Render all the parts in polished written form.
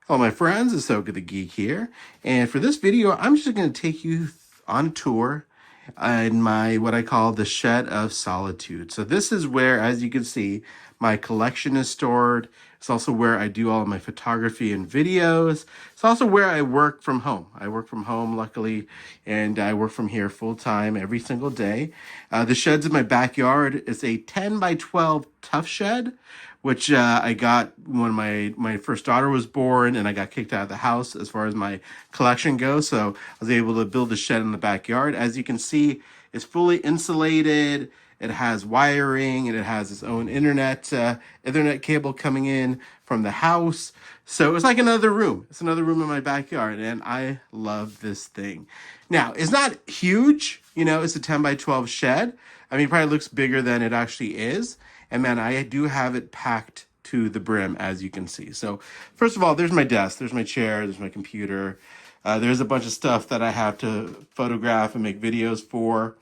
Hello my friends, Asoka the Geek here, and for this video I'm just going to take you on a tour in my what I call the Shed of Solitude. So this is where, as you can see, my collection is stored. It's also where I do all of my photography and videos. It's also where I work from home. I work from home, luckily, and I work from here full time every single day. The shed's in my backyard. It's a 10 by 12 tough shed, which I got when my first daughter was born and I got kicked out of the house as far as my collection goes. So I was able to build a shed in the backyard. As you can see, it's fully insulated. It has wiring and it has its own Ethernet cable coming in from the house. So it's like another room. It's another room in my backyard and I love this thing. Now, it's not huge. You know, it's a 10 by 12 shed. I mean, it probably looks bigger than it actually is. And man, I do have it packed to the brim, as you can see. So first of all, there's my desk, there's my chair, there's my computer. There's a bunch of stuff that I have to photograph and make videos for.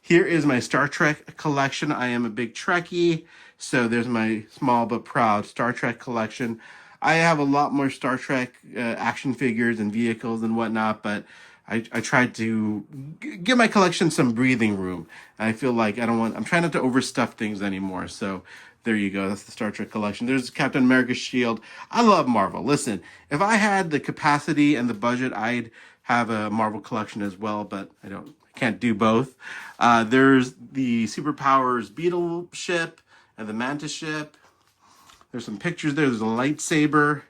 Here is my Star Trek collection. I am a big Trekkie, so there's my small but proud Star Trek collection. I have a lot more Star Trek action figures and vehicles and whatnot, but I tried to give my collection some breathing room. I feel like I'm trying not to overstuff things anymore. So there you go. That's the Star Trek collection. There's Captain America's shield. I love Marvel. Listen, if I had the capacity and the budget, I'd have a Marvel collection as well, but I can't do both. There's the Superpowers Beetle ship and the Mantis ship. There's some pictures there. There's a lightsaber.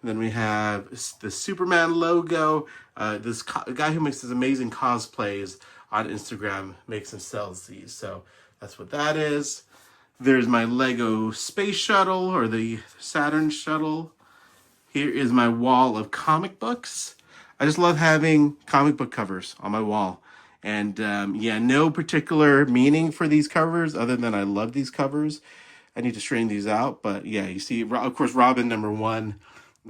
Then we have the Superman logo. This guy who makes this amazing cosplays on Instagram makes and sells these. So that's what that is. There's my Lego space shuttle or the Saturn shuttle. Here is my wall of comic books. I just love having comic book covers on my wall. And yeah, no particular meaning for these covers other than I love these covers. I need to straighten these out. But yeah, you see, of course, Robin #1.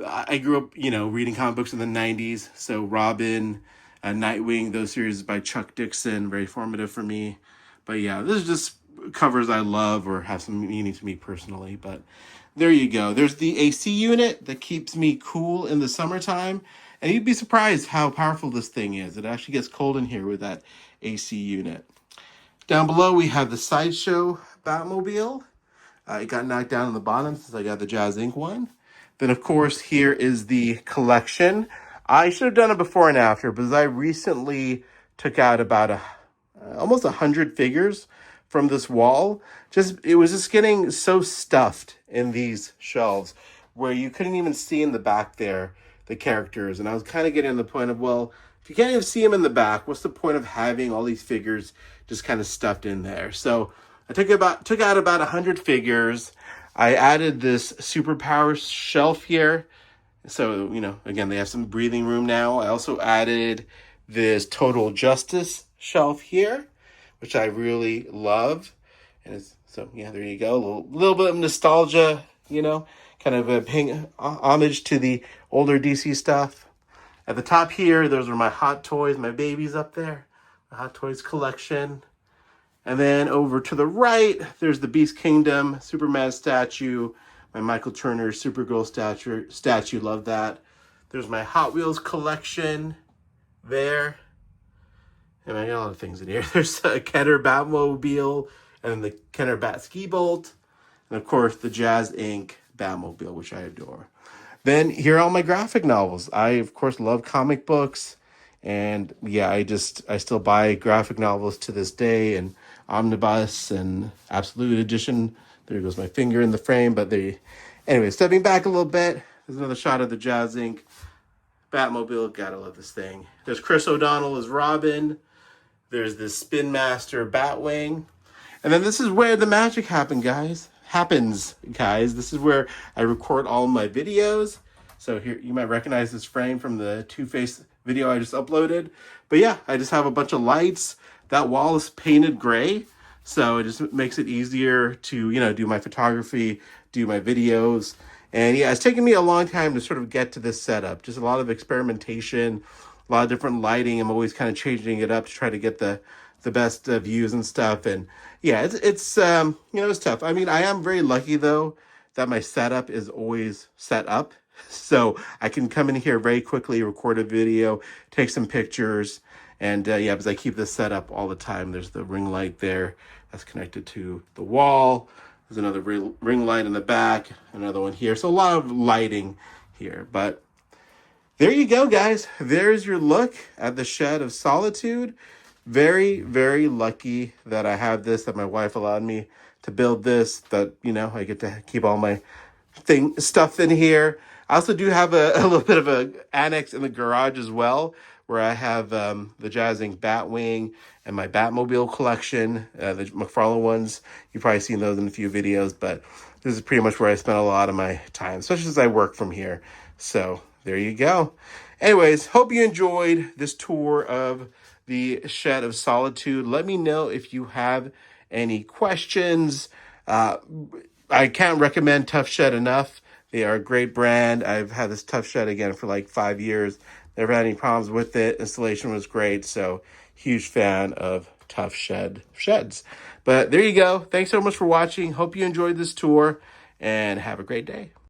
I grew up, reading comic books in the 90s. So Robin, Nightwing, those series by Chuck Dixon, very formative for me. But yeah, this is just covers I love or have some meaning to me personally. But there you go. There's the AC unit that keeps me cool in the summertime. And you'd be surprised how powerful this thing is. It actually gets cold in here with that AC unit. Down below, we have the Sideshow Batmobile. It got knocked down on the bottom since I got the AtG&x one. Then, of course, here is the collection. I should have done it before and after, because I recently took out about almost 100 figures from this wall. It was just getting so stuffed in these shelves where you couldn't even see in the back there the characters. And I was kind of getting to the point of, well, if you can't even see them in the back, what's the point of having all these figures just kind of stuffed in there? So I took out about 100 figures. I added this Superpowers shelf here. So, again, they have some breathing room now. I also added this Total Justice shelf here, which I really love. And yeah, there you go. A little bit of nostalgia, kind of paying homage to the older DC stuff. At the top here, those are my Hot Toys, my babies up there. The Hot Toys collection. And then over to the right, there's the Beast Kingdom Superman statue, my Michael Turner Supergirl statue, love that. There's my Hot Wheels collection there. And I got a lot of things in here. There's a Kenner Batmobile and the Kenner Bat Ski Bolt. And of course, the AtG&x Batmobile, which I adore. Then here are all my graphic novels. I, of course, love comic books. And yeah, I still buy graphic novels to this day, and Omnibus and Absolute Edition. There goes my finger in the frame. But anyway, stepping back a little bit, there's another shot of the AtG&x Batmobile. Gotta love this thing. There's Chris O'Donnell as Robin. There's this Spin Master Batwing. And then this is where the magic happens, guys. This is where I record all my videos. So here, you might recognize this frame from the Two-Face video I just uploaded. But yeah, I just have a bunch of lights. That wall is painted gray, so it just makes it easier to, do my photography, do my videos. And yeah, it's taken me a long time to sort of get to this setup. Just a lot of experimentation, a lot of different lighting. I'm always kind of changing it up to try to get the best views and stuff. And yeah, it's tough. I mean, I am very lucky though that my setup is always set up. So I can come in here very quickly, record a video, take some pictures. And yeah, because I keep this set up all the time. There's the ring light there that's connected to the wall. There's another ring light in the back, another one here. So a lot of lighting here. But there you go, guys. There's your look at the Shed of Solitude. Very, very lucky that I have this, that my wife allowed me to build this, that, you know, I get to keep all my stuff in here. I also do have a little bit of a annex in the garage as well, where I have the Jazz-Ink Batwing and my Batmobile collection, the McFarlane ones. You've probably seen those in a few videos, but this is pretty much where I spend a lot of my time, especially as I work from here. So there you go. Anyways, hope you enjoyed this tour of the Shed of Solitude. Let me know if you have any questions. I can't recommend Tough Shed enough. They are a great brand. I've had this Tough Shed again for like 5 years. Never had any problems with it. Installation was great. So huge fan of Tough Shed sheds. But there you go. Thanks so much for watching. Hope you enjoyed this tour and have a great day.